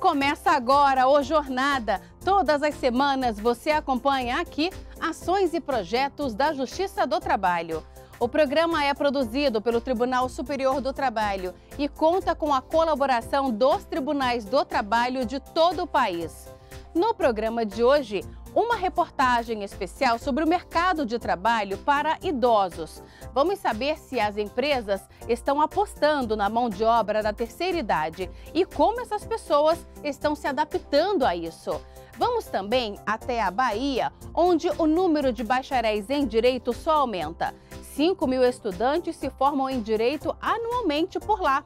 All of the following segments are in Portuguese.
Começa agora o Jornada. Todas as semanas você acompanha aqui ações e projetos da Justiça do Trabalho. O programa é produzido pelo Tribunal Superior do Trabalho e conta com a colaboração dos tribunais do trabalho de todo o país. No programa de hoje, uma reportagem especial sobre o mercado de trabalho para idosos. Vamos saber se as empresas estão apostando na mão de obra da terceira idade e como essas pessoas estão se adaptando a isso. Vamos também até a Bahia, onde o número de bacharéis em direito só aumenta. 5.000 estudantes se formam em direito anualmente por lá.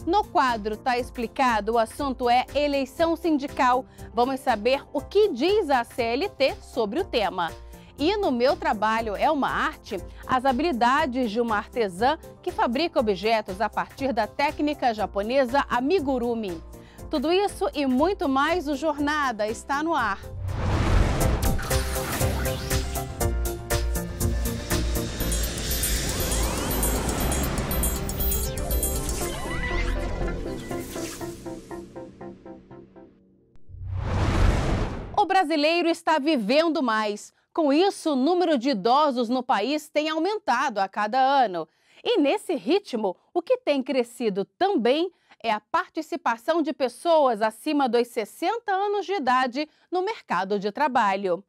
No quadro Tá Explicado, o assunto é eleição sindical. Vamos saber o que diz a CLT sobre o tema. E no Meu Trabalho é uma Arte, as habilidades de uma artesã que fabrica objetos a partir da técnica japonesa amigurumi. Tudo isso e muito mais, o Jornada está no ar. O brasileiro está vivendo mais. Com isso, o número de idosos no país tem aumentado a cada ano. E nesse ritmo, o que tem crescido também é a participação de pessoas acima dos 60 anos de idade no mercado de trabalho.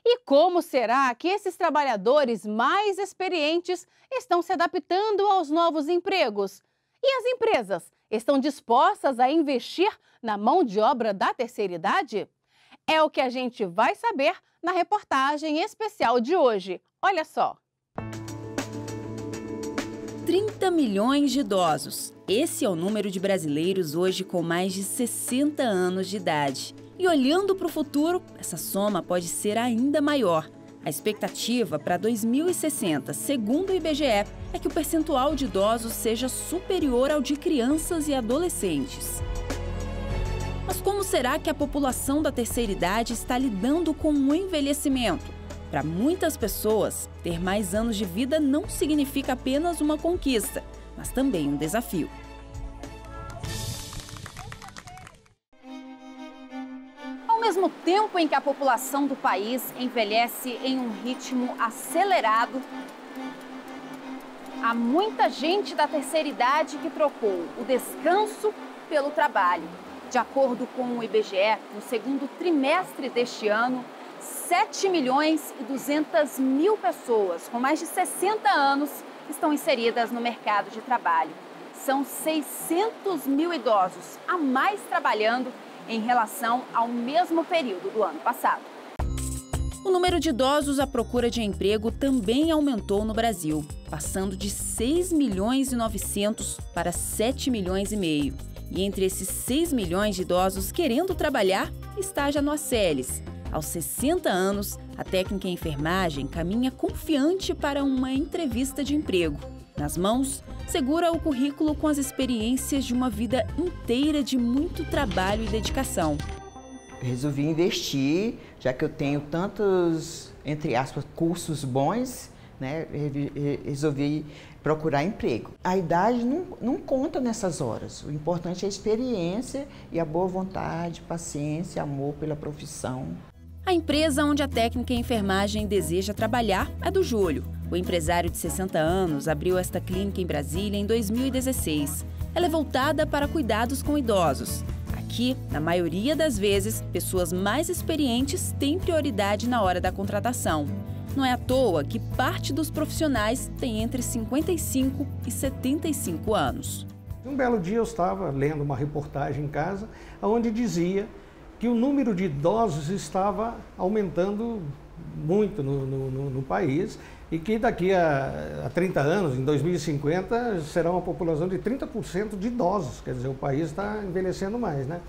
E como será que esses trabalhadores mais experientes estão se adaptando aos novos empregos? E as empresas estão dispostas a investir na mão de obra da terceira idade? É o que a gente vai saber na reportagem especial de hoje. Olha só! 30 milhões de idosos. Esse é o número de brasileiros hoje com mais de 60 anos de idade. E olhando para o futuro, essa soma pode ser ainda maior. A expectativa para 2060, segundo o IBGE, é que o percentual de idosos seja superior ao de crianças e adolescentes. Mas como será que a população da terceira idade está lidando com o envelhecimento? Para muitas pessoas, ter mais anos de vida não significa apenas uma conquista, mas também um desafio. Ao mesmo tempo em que a população do país envelhece em um ritmo acelerado, há muita gente da terceira idade que trocou o descanso pelo trabalho. De acordo com o IBGE, no segundo trimestre deste ano, 7.200.000 pessoas com mais de 60 anos estão inseridas no mercado de trabalho. São 600.000 idosos a mais trabalhando em relação ao mesmo período do ano passado. O número de idosos à procura de emprego também aumentou no Brasil, passando de 6.900.000 para 7,5 milhões. E entre esses 6 milhões de idosos querendo trabalhar, está a Janoa Celes. Aos 60 anos, a técnica em enfermagem caminha confiante para uma entrevista de emprego. Nas mãos, segura o currículo com as experiências de uma vida inteira de muito trabalho e dedicação. Resolvi investir, já que eu tenho tantos, entre aspas, cursos bons, né? Resolvi procurar emprego. A idade não conta nessas horas. O importante é a experiência e a boa vontade, paciência, amor pela profissão. A empresa onde a técnica em enfermagem deseja trabalhar é do Júlio. O empresário de 60 anos abriu esta clínica em Brasília em 2016. Ela é voltada para cuidados com idosos. Aqui, na maioria das vezes, pessoas mais experientes têm prioridade na hora da contratação. Não é à toa que parte dos profissionais tem entre 55 e 75 anos. Um belo dia eu estava lendo uma reportagem em casa, onde dizia que o número de idosos estava aumentando muito no país e que daqui a 30 anos, em 2050, será uma população de 30% de idosos. Quer dizer, o país está envelhecendo mais, né?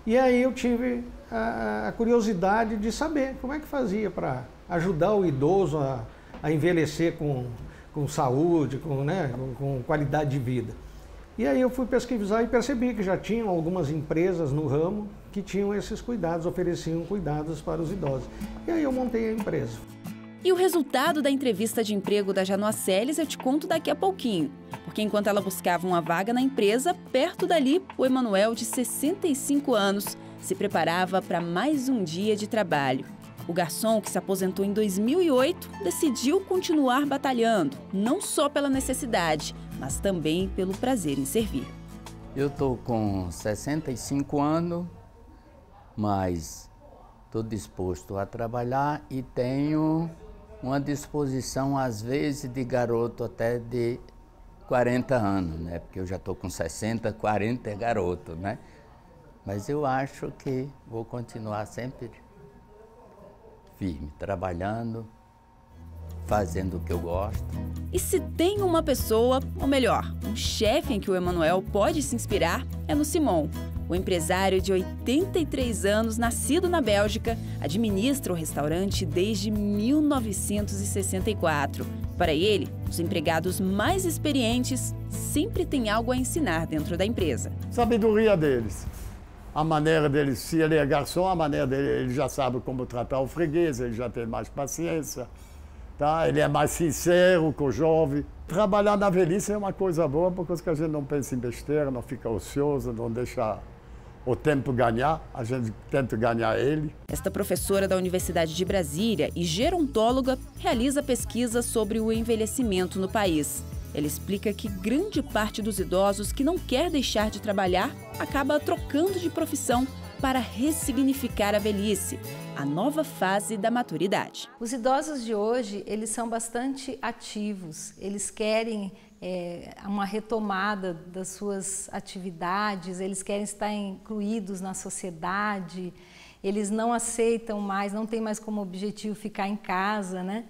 E aí eu tive a curiosidade de saber como é que fazia para ajudar o idoso a envelhecer com saúde, com qualidade de vida. E aí eu fui pesquisar e percebi que já tinham algumas empresas no ramo que tinham esses cuidados, ofereciam cuidados para os idosos. E aí eu montei a empresa. E o resultado da entrevista de emprego da Janoaceles eu te conto daqui a pouquinho. Porque enquanto ela buscava uma vaga na empresa, perto dali, o Emanuel, de 65 anos, se preparava para mais um dia de trabalho. O garçom, que se aposentou em 2008, decidiu continuar batalhando, não só pela necessidade, mas também pelo prazer em servir. Eu estou com 65 anos, mas estou disposto a trabalhar e tenho uma disposição, às vezes, de garoto até de 40 anos, né? Porque eu já estou com 60, 40 é garoto, né? Mas eu acho que vou continuar sempre firme, trabalhando, fazendo o que eu gosto. E se tem uma pessoa, ou melhor, um chefe em que o Emanuel pode se inspirar, é no Simon. O empresário de 83 anos, nascido na Bélgica, administra o restaurante desde 1964. Para ele, os empregados mais experientes sempre têm algo a ensinar dentro da empresa. Sabedoria deles. A maneira deles, se ele é garçom, a maneira dele, ele já sabe como tratar o freguês, ele já tem mais paciência, tá? Ele é mais sincero com o jovem. Trabalhar na velhice é uma coisa boa, porque a gente não pensa em besteira, não fica ocioso, não deixa o tempo ganhar, a gente tenta ganhar ele. Esta professora da Universidade de Brasília e gerontóloga realiza pesquisa sobre o envelhecimento no país. Ela explica que grande parte dos idosos que não quer deixar de trabalhar acaba trocando de profissão para ressignificar a velhice, a nova fase da maturidade. Os idosos de hoje, eles são bastante ativos, eles querem uma retomada das suas atividades, eles querem estar incluídos na sociedade, eles não aceitam mais, não tem mais como objetivo ficar em casa, né?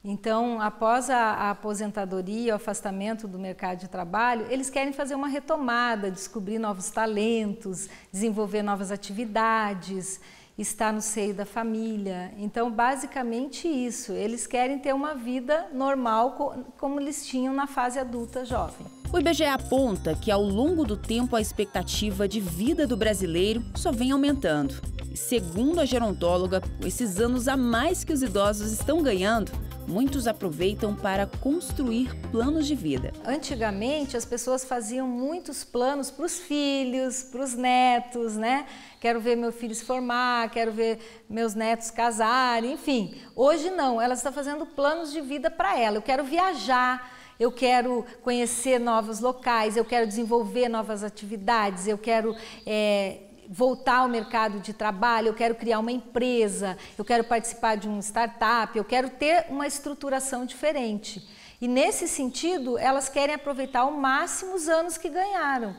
Então, após a aposentadoria, o afastamento do mercado de trabalho, eles querem fazer uma retomada, descobrir novos talentos, desenvolver novas atividades, estar no seio da família. Então, basicamente isso, eles querem ter uma vida normal como eles tinham na fase adulta jovem. O IBGE aponta que ao longo do tempo a expectativa de vida do brasileiro só vem aumentando. E segundo a gerontóloga, com esses anos a mais que os idosos estão ganhando, muitos aproveitam para construir planos de vida. Antigamente, as pessoas faziam muitos planos para os filhos, para os netos, né? Quero ver meu filho se formar, quero ver meus netos casarem, enfim. Hoje não, ela está fazendo planos de vida para ela. Eu quero viajar, eu quero conhecer novos locais, eu quero desenvolver novas atividades, eu quero voltar ao mercado de trabalho, eu quero criar uma empresa, eu quero participar de um startup, eu quero ter uma estruturação diferente. E nesse sentido, elas querem aproveitar ao máximo os anos que ganharam,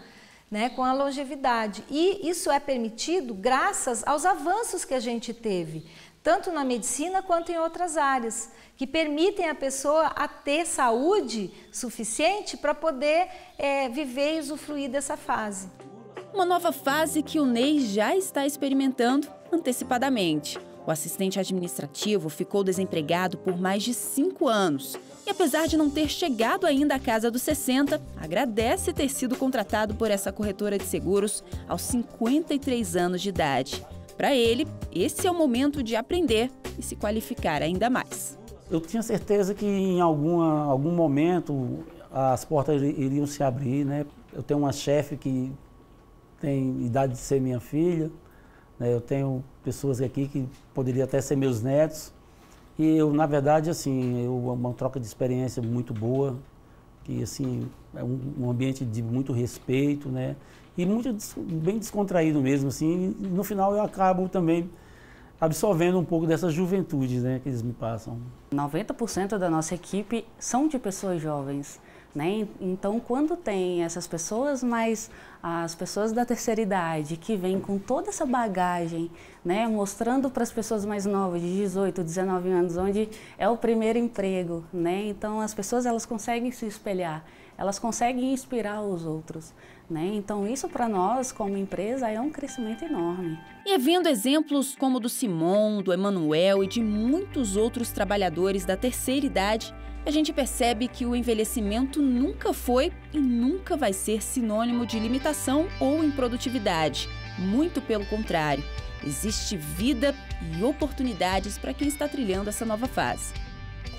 né, com a longevidade. E isso é permitido graças aos avanços que a gente teve, tanto na medicina quanto em outras áreas, que permitem a pessoa a ter saúde suficiente para poder viver e usufruir dessa fase. Uma nova fase que o Ney já está experimentando antecipadamente. O assistente administrativo ficou desempregado por mais de 5 anos. E apesar de não ter chegado ainda à casa dos 60, agradece ter sido contratado por essa corretora de seguros aos 53 anos de idade. Para ele, esse é o momento de aprender e se qualificar ainda mais. Eu tinha certeza que em algum momento as portas iriam se abrir, né? Eu tenho uma chefe que tem idade de ser minha filha, né? Eu tenho pessoas aqui que poderiam até ser meus netos. E eu, na verdade, assim, uma troca de experiência muito boa, que assim, é um ambiente de muito respeito, né? E muito bem descontraído mesmo, assim. E no final eu acabo também absorvendo um pouco dessa juventude, né, que eles me passam. 90% da nossa equipe são de pessoas jovens, né? Então, quando tem essas pessoas, mas as pessoas da terceira idade que vêm com toda essa bagagem, né, mostrando para as pessoas mais novas, de 18, 19 anos, onde é o primeiro emprego, né? Então, as pessoas elas conseguem se espelhar, elas conseguem inspirar os outros, né? Então, isso para nós, como empresa, é um crescimento enorme. E é vendo exemplos como o do Simon, do Emanuel e de muitos outros trabalhadores da terceira idade, a gente percebe que o envelhecimento nunca foi e nunca vai ser sinônimo de limitação ou improdutividade. Muito pelo contrário, existe vida e oportunidades para quem está trilhando essa nova fase.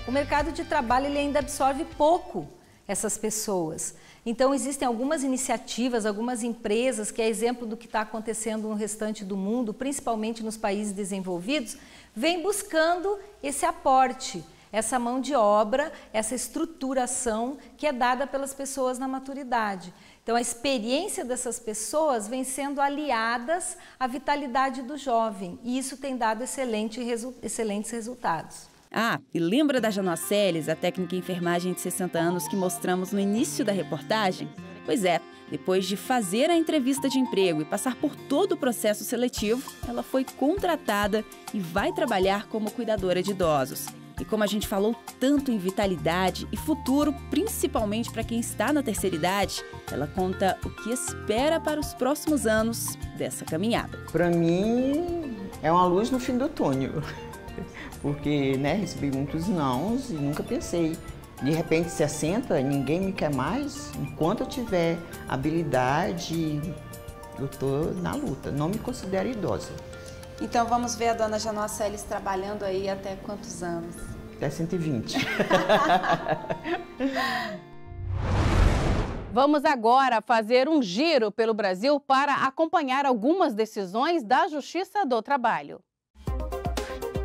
o mercado de trabalho ele ainda absorve pouco essas pessoas. Então, existem algumas iniciativas, algumas empresas, que é exemplo do que está acontecendo no restante do mundo, principalmente nos países desenvolvidos, vem buscando esse aporte, essa mão de obra, essa estruturação que é dada pelas pessoas na maturidade. Então, a experiência dessas pessoas vem sendo aliadas à vitalidade do jovem, e isso tem dado excelentes resultados. Ah, e lembra da Janoceles, a técnica em enfermagem de 60 anos que mostramos no início da reportagem? Pois é, depois de fazer a entrevista de emprego e passar por todo o processo seletivo, ela foi contratada e vai trabalhar como cuidadora de idosos. E como a gente falou tanto em vitalidade e futuro, principalmente para quem está na terceira idade, ela conta o que espera para os próximos anos dessa caminhada. Para mim, é uma luz no fim do túnel. Porque, né, recebi muitos nãos e nunca pensei. De repente, 60, ninguém me quer mais. Enquanto eu tiver habilidade, eu estou na luta. Não me considero idosa. Então vamos ver a dona Janoceles trabalhando aí até quantos anos? Até 120. Vamos agora fazer um giro pelo Brasil para acompanhar algumas decisões da Justiça do Trabalho.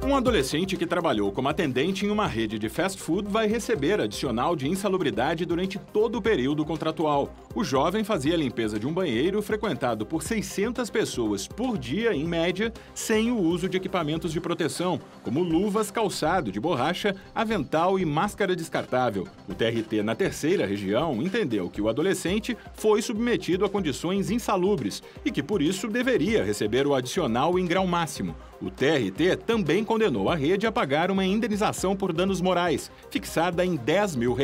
Um adolescente que trabalhou como atendente em uma rede de fast food vai receber adicional de insalubridade durante todo o período contratual. O jovem fazia a limpeza de um banheiro frequentado por 600 pessoas por dia, em média, sem o uso de equipamentos de proteção, como luvas, calçado de borracha, avental e máscara descartável. O TRT na terceira região entendeu que o adolescente foi submetido a condições insalubres e que, por isso, deveria receber o adicional em grau máximo. O TRT também condenou a rede a pagar uma indenização por danos morais, fixada em R$10 mil.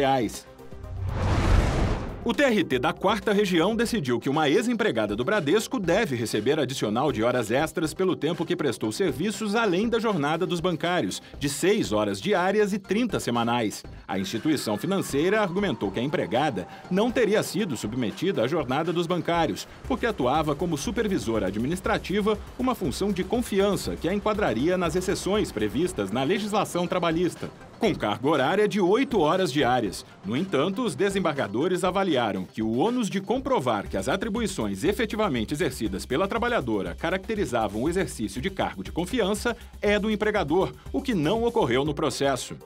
O TRT da 4ª Região decidiu que uma ex-empregada do Bradesco deve receber adicional de horas extras pelo tempo que prestou serviços além da jornada dos bancários, de 6 horas diárias e 30 semanais. A instituição financeira argumentou que a empregada não teria sido submetida à jornada dos bancários, porque atuava como supervisora administrativa, uma função de confiança que a enquadraria nas exceções previstas na legislação trabalhista, com carga horária de 8 horas diárias. No entanto, os desembargadores avaliaram que o ônus de comprovar que as atribuições efetivamente exercidas pela trabalhadora caracterizavam o exercício de cargo de confiança é do empregador, o que não ocorreu no processo.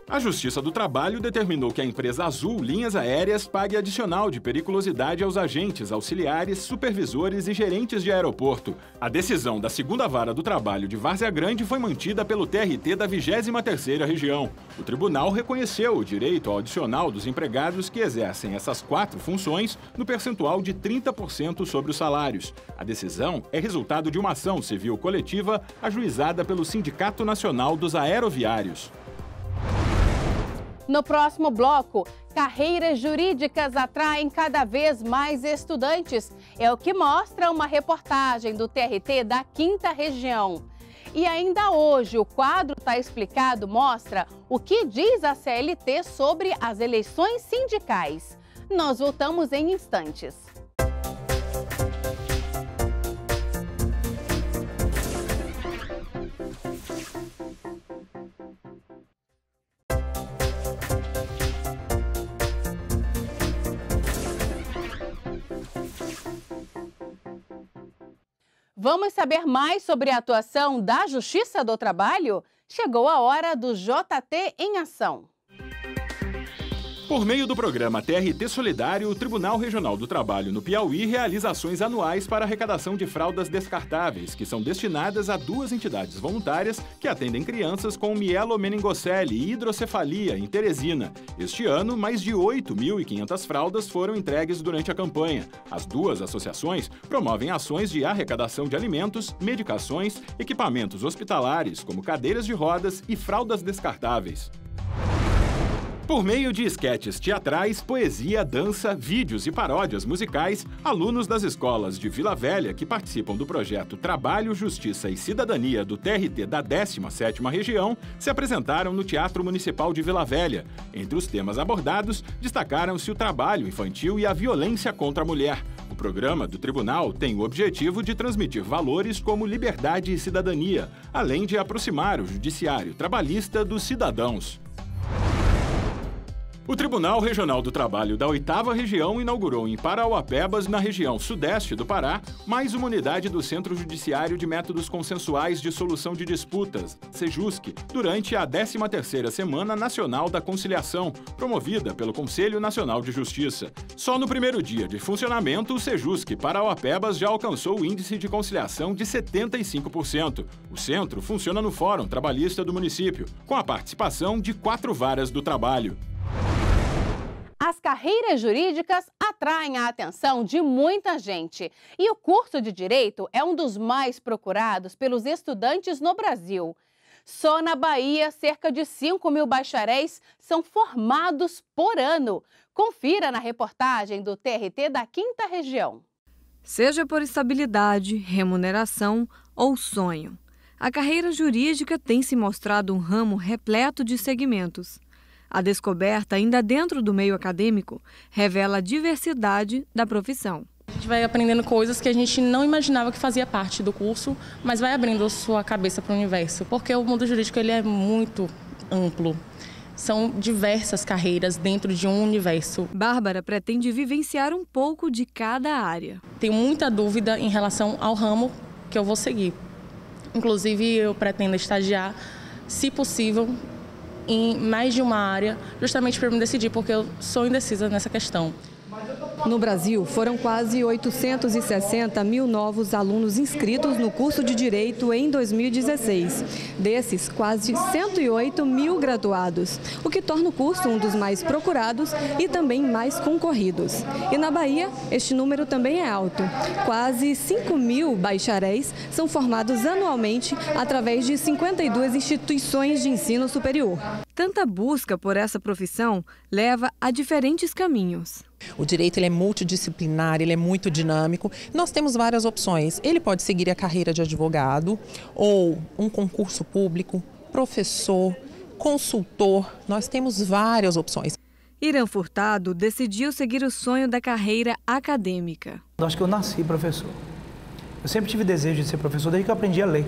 A Justiça do Trabalho determinou que a empresa Azul Linhas Aéreas pague adicional de periculosidade aos agentes, auxiliares, supervisores e gerentes de aeroporto. A decisão da 2ª Vara do Trabalho de Várzea Grande foi mantida pelo TRT da 23ª Região. O tribunal reconheceu o direito ao adicional dos empregados que exercem essas 4 funções no percentual de 30% sobre os salários. A decisão é resultado de uma ação civil coletiva ajuizada pelo Sindicato Nacional dos Aeroviários. No próximo bloco, carreiras jurídicas atraem cada vez mais estudantes. É o que mostra uma reportagem do TRT da 5ª Região. E ainda hoje, o quadro Tá Explicado mostra o que diz a CLT sobre as eleições sindicais. Nós voltamos em instantes. Vamos saber mais sobre a atuação da Justiça do Trabalho? Chegou a hora do JT em Ação. Por meio do programa TRT Solidário, o Tribunal Regional do Trabalho no Piauí realiza ações anuais para arrecadação de fraldas descartáveis, que são destinadas a 2 entidades voluntárias que atendem crianças com mielomeningocele e hidrocefalia em Teresina. Este ano, mais de 8.500 fraldas foram entregues durante a campanha. As 2 associações promovem ações de arrecadação de alimentos, medicações, equipamentos hospitalares, como cadeiras de rodas e fraldas descartáveis. Por meio de esquetes teatrais, poesia, dança, vídeos e paródias musicais, alunos das escolas de Vila Velha que participam do projeto Trabalho, Justiça e Cidadania do TRT da 17ª Região se apresentaram no Teatro Municipal de Vila Velha. Entre os temas abordados, destacaram-se o trabalho infantil e a violência contra a mulher. O programa do tribunal tem o objetivo de transmitir valores como liberdade e cidadania, além de aproximar o judiciário trabalhista dos cidadãos. O Tribunal Regional do Trabalho da 8ª Região inaugurou em Parauapebas, na região sudeste do Pará, mais uma unidade do Centro Judiciário de Métodos Consensuais de Solução de Disputas, CEJUSC, durante a 13ª Semana Nacional da Conciliação, promovida pelo Conselho Nacional de Justiça. Só no primeiro dia de funcionamento, o CEJUSC Parauapebas já alcançou o índice de conciliação de 75%. O centro funciona no Fórum Trabalhista do município, com a participação de 4 varas do trabalho. As carreiras jurídicas atraem a atenção de muita gente e o curso de Direito é um dos mais procurados pelos estudantes no Brasil. Só na Bahia, cerca de 5.000 bacharéis são formados por ano. Confira na reportagem do TRT da 5ª Região. Seja por estabilidade, remuneração ou sonho, a carreira jurídica tem se mostrado um ramo repleto de segmentos. A descoberta, ainda dentro do meio acadêmico, revela a diversidade da profissão. A gente vai aprendendo coisas que a gente não imaginava que fazia parte do curso, mas vai abrindo sua cabeça para o universo, porque o mundo jurídico ele é muito amplo. São diversas carreiras dentro de um universo. Bárbara pretende vivenciar um pouco de cada área. Tenho muita dúvida em relação ao ramo que eu vou seguir. Inclusive, eu pretendo estagiar, se possível, em mais de uma área, justamente para me decidir, porque eu sou indecisa nessa questão. No Brasil, foram quase 860 mil novos alunos inscritos no curso de Direito em 2016. Desses, quase 108 mil graduados, o que torna o curso um dos mais procurados e também mais concorridos. E na Bahia, este número também é alto. Quase 5.000 bacharéis são formados anualmente através de 52 instituições de ensino superior. Tanta busca por essa profissão leva a diferentes caminhos. O direito ele é multidisciplinar, ele é muito dinâmico. Nós temos várias opções. Ele pode seguir a carreira de advogado ou um concurso público, professor, consultor. Nós temos várias opções. Irã Furtado decidiu seguir o sonho da carreira acadêmica. Eu acho que eu nasci professor. Eu sempre tive desejo de ser professor desde que eu aprendi a ler.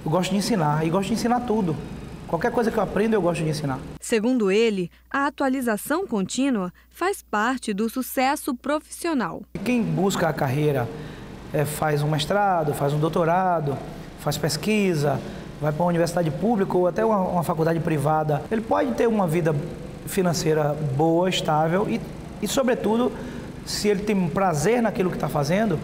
Eu gosto de ensinar e gosto de ensinar tudo. Qualquer coisa que eu aprendo, eu gosto de ensinar. Segundo ele, a atualização contínua faz parte do sucesso profissional. Quem busca a carreira faz um mestrado, faz um doutorado, faz pesquisa, vai para uma universidade pública ou até uma faculdade privada. Ele pode ter uma vida financeira boa, estável e sobretudo, se ele tem prazer naquilo que está fazendo,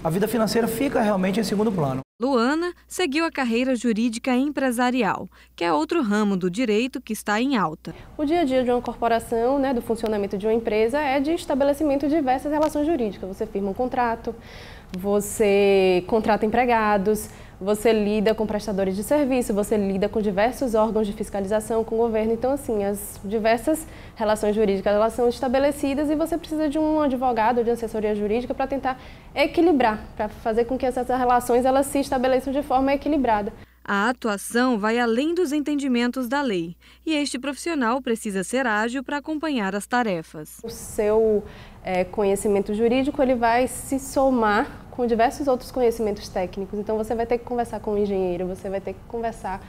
a vida financeira fica realmente em segundo plano. Luana seguiu a carreira jurídica empresarial, que é outro ramo do direito que está em alta. O dia a dia de uma corporação, do funcionamento de uma empresa, é de estabelecimento de diversas relações jurídicas. Você firma um contrato, você contrata empregados, você lida com prestadores de serviço, você lida com diversos órgãos de fiscalização, com o governo. Então, assim, as diversas relações jurídicas elas são estabelecidas e você precisa de um advogado ou de assessoria jurídica para tentar equilibrar, para fazer com que essas relações elas se estabeleçam de forma equilibrada. A atuação vai além dos entendimentos da lei e este profissional precisa ser ágil para acompanhar as tarefas. O seu conhecimento jurídico ele vai se somar com diversos outros conhecimentos técnicos. Então você vai ter que conversar com o engenheiro, você vai ter que conversar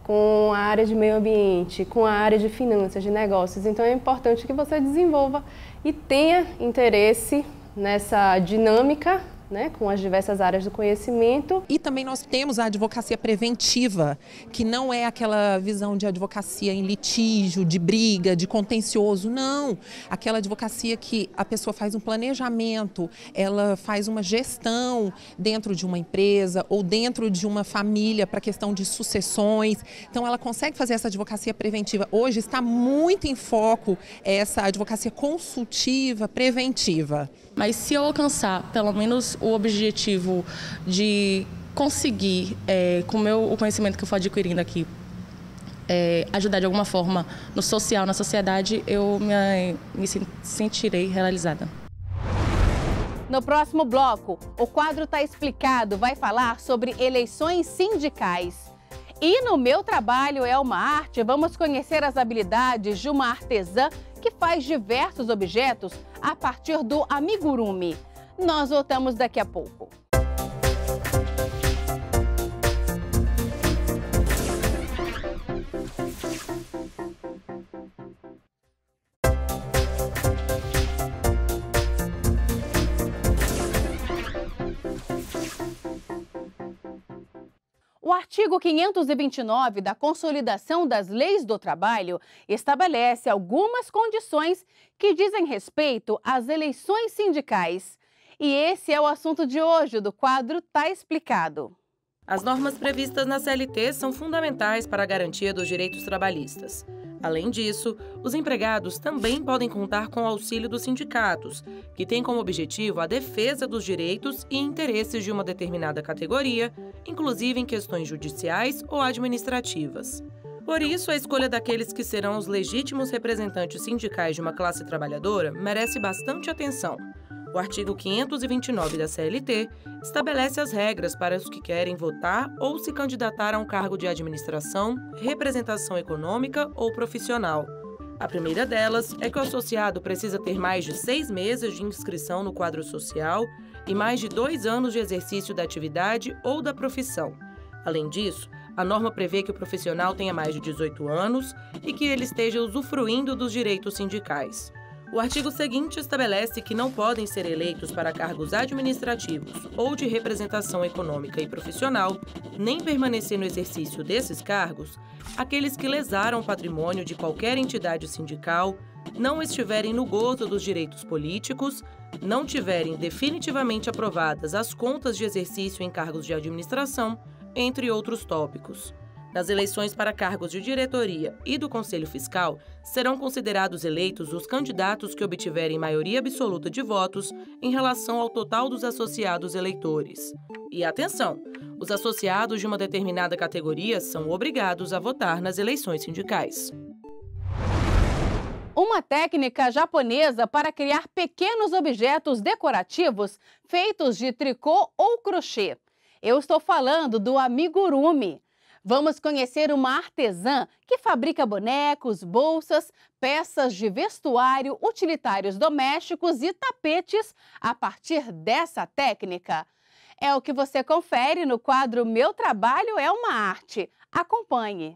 com a área de meio ambiente, com a área de finanças, de negócios. Então é importante que você desenvolva e tenha interesse nessa dinâmica, com as diversas áreas do conhecimento. E também nós temos a advocacia preventiva, que não é aquela visão de advocacia em litígio, de briga, de contencioso, não. Aquela advocacia que a pessoa faz um planejamento, ela faz uma gestão dentro de uma empresa ou dentro de uma família para questão de sucessões. Então ela consegue fazer essa advocacia preventiva. Hoje está muito em foco essa advocacia consultiva, preventiva. Mas se eu alcançar pelo menos o objetivo de conseguir, com o conhecimento que eu for adquirindo aqui, ajudar de alguma forma no social, na sociedade, eu me sentirei realizada. No próximo bloco, o quadro Tá Explicado vai falar sobre eleições sindicais. E no Meu Trabalho é uma Arte, vamos conhecer as habilidades de uma artesã que faz diversos objetos a partir do amigurumi. Nós voltamos daqui a pouco. O artigo 529 da Consolidação das Leis do Trabalho estabelece algumas condições que dizem respeito às eleições sindicais. E esse é o assunto de hoje do quadro Tá Explicado. As normas previstas na CLT são fundamentais para a garantia dos direitos trabalhistas. Além disso, os empregados também podem contar com o auxílio dos sindicatos, que tem como objetivo a defesa dos direitos e interesses de uma determinada categoria, inclusive em questões judiciais ou administrativas. Por isso, a escolha daqueles que serão os legítimos representantes sindicais de uma classe trabalhadora merece bastante atenção. O artigo 529 da CLT estabelece as regras para os que querem votar ou se candidatar a um cargo de administração, representação econômica ou profissional. A primeira delas é que o associado precisa ter mais de 6 meses de inscrição no quadro social e mais de 2 anos de exercício da atividade ou da profissão. Além disso, a norma prevê que o profissional tenha mais de 18 anos e que ele esteja usufruindo dos direitos sindicais. O artigo seguinte estabelece que não podem ser eleitos para cargos administrativos ou de representação econômica e profissional, nem permanecer no exercício desses cargos, aqueles que lesaram o patrimônio de qualquer entidade sindical, não estiverem no gozo dos direitos políticos, não tiverem definitivamente aprovadas as contas de exercício em cargos de administração, entre outros tópicos. Nas eleições para cargos de diretoria e do Conselho Fiscal, serão considerados eleitos os candidatos que obtiverem maioria absoluta de votos em relação ao total dos associados eleitores. E atenção! Os associados de uma determinada categoria são obrigados a votar nas eleições sindicais. Uma técnica japonesa para criar pequenos objetos decorativos feitos de tricô ou crochê. Eu estou falando do amigurumi. Vamos conhecer uma artesã que fabrica bonecos, bolsas, peças de vestuário, utilitários domésticos e tapetes a partir dessa técnica. É o que você confere no quadro Meu Trabalho é uma Arte. Acompanhe!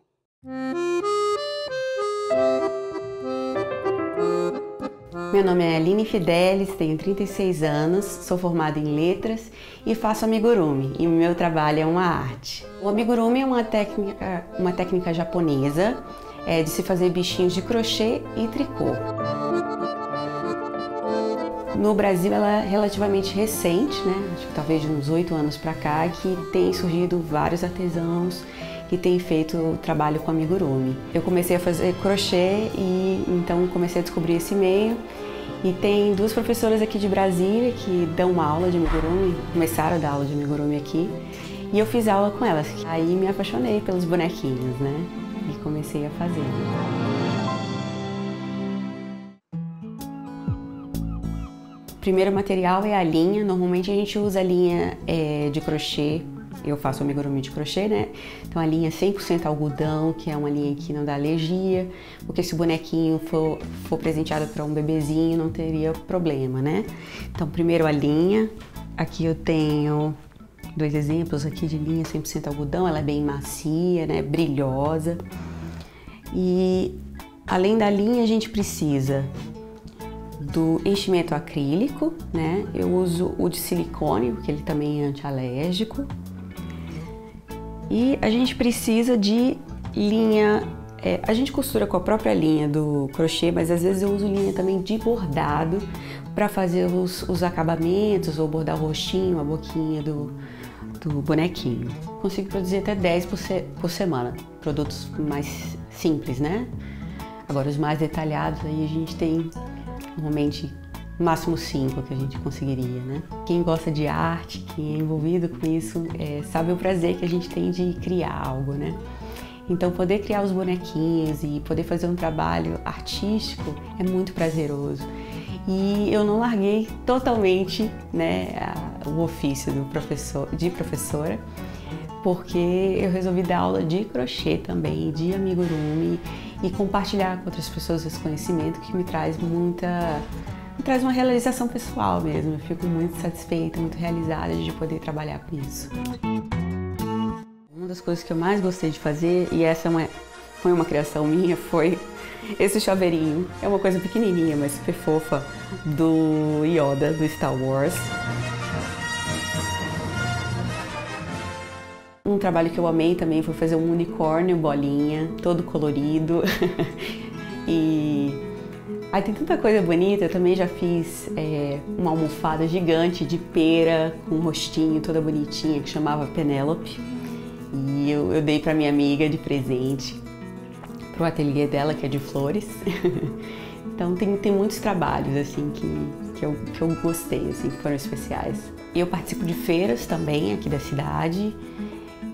Meu nome é Aline Fidelis, tenho 36 anos, sou formada em letras e faço amigurumi, e o meu trabalho é uma arte. O amigurumi é uma técnica japonesa de se fazer bichinhos de crochê e tricô. No Brasil ela é relativamente recente, acho que talvez de uns 8 anos para cá, que tem surgido vários artesãos que têm feito trabalho com amigurumi. Eu comecei a fazer crochê e então comecei a descobrir esse meio. E tem 2 professoras aqui de Brasília que dão aula de amigurumi, começaram a dar aula de amigurumi aqui. E eu fiz aula com elas. Aí me apaixonei pelos bonequinhos, e comecei a fazer. O primeiro material é a linha. Normalmente a gente usa a linha de crochê. Eu faço amigurumi de crochê, Então a linha é 100% algodão, que é uma linha que não dá alergia, porque se o bonequinho for presenteado para um bebezinho, não teria problema, Então primeiro a linha. Aqui eu tenho 2 exemplos aqui de linha 100% algodão, ela é bem macia, brilhosa. E além da linha a gente precisa do enchimento acrílico, Eu uso o de silicone, porque ele também é antialérgico. E a gente precisa de linha, a gente costura com a própria linha do crochê, mas às vezes eu uso linha também de bordado para fazer os acabamentos ou bordar o rostinho, a boquinha do bonequinho. Consigo produzir até 10 por semana, produtos mais simples, Agora os mais detalhados aí a gente tem normalmente no máximo 5 que a gente conseguiria, Quem gosta de arte, quem é envolvido com isso, sabe o prazer que a gente tem de criar algo, Então poder criar os bonequinhos e poder fazer um trabalho artístico é muito prazeroso. E eu não larguei totalmente, o ofício de professora, porque eu resolvi dar aula de crochê também, de amigurumi, e compartilhar com outras pessoas esse conhecimento que me traz uma realização pessoal mesmo. Eu fico muito satisfeita, muito realizada de poder trabalhar com isso. Uma das coisas que eu mais gostei de fazer, e essa foi uma criação minha, foi esse chaveirinho. É uma coisa pequenininha, mas super fofa, do Yoda, do Star Wars. Um trabalho que eu amei também foi fazer um unicórnio bolinha, todo colorido. E aí tem tanta coisa bonita. Eu também já fiz uma almofada gigante de pera, com um rostinho toda bonitinha, que chamava Penélope. E eu dei para minha amiga de presente, pro ateliê dela, que é de flores. Então tem muitos trabalhos assim que eu gostei, assim, que foram especiais. Eu participo de feiras também aqui da cidade,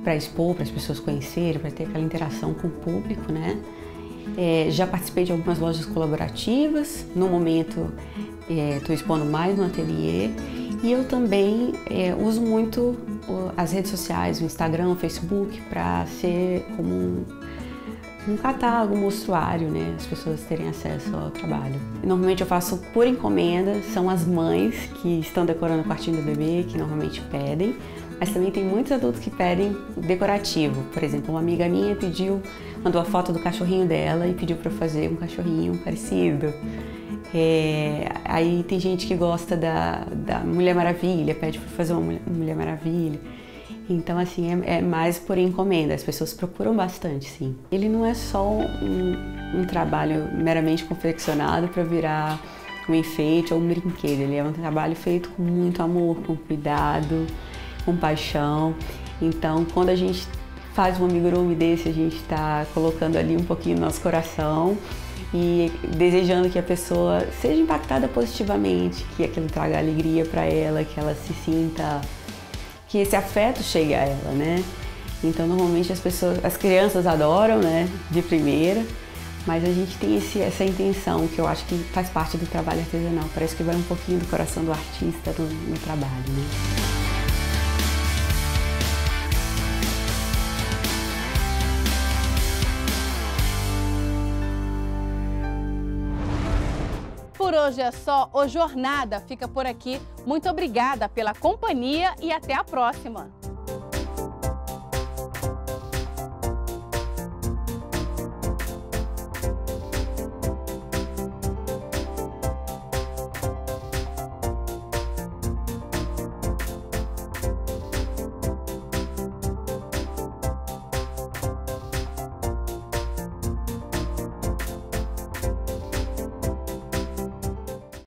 para expor, para as pessoas conhecerem, para ter aquela interação com o público, né? Já participei de algumas lojas colaborativas. No momento estou expondo mais no ateliê. E eu também uso muito as redes sociais, o Instagram, o Facebook, para ser como um catálogo, um mostruário, né? As pessoas terem acesso ao trabalho. Normalmente eu faço por encomenda, são as mães que estão decorando o quartinho do bebê, que normalmente pedem. Mas também tem muitos adultos que pedem decorativo. Por exemplo, uma amiga minha mandou a foto do cachorrinho dela e pediu para eu fazer um cachorrinho parecido. Aí tem gente que gosta da Mulher Maravilha, pede para fazer uma Mulher Maravilha. Então, assim, é mais por encomenda, as pessoas procuram bastante, sim. Ele não é só um trabalho meramente confeccionado para virar um enfeite ou um brinquedo. Ele é um trabalho feito com muito amor, com cuidado, com paixão. Então, quando a gente faz um amigurumi desse, a gente está colocando ali um pouquinho do nosso coração e desejando que a pessoa seja impactada positivamente, que aquilo traga alegria para ela, que ela se sinta, que esse afeto chegue a ela, né? Então, normalmente as crianças adoram, né, de primeira, mas a gente tem essa intenção que eu acho que faz parte do trabalho artesanal. Parece que vai um pouquinho do coração do artista no trabalho, né? Por hoje é só, o Jornada fica por aqui. Muito obrigada pela companhia e até a próxima!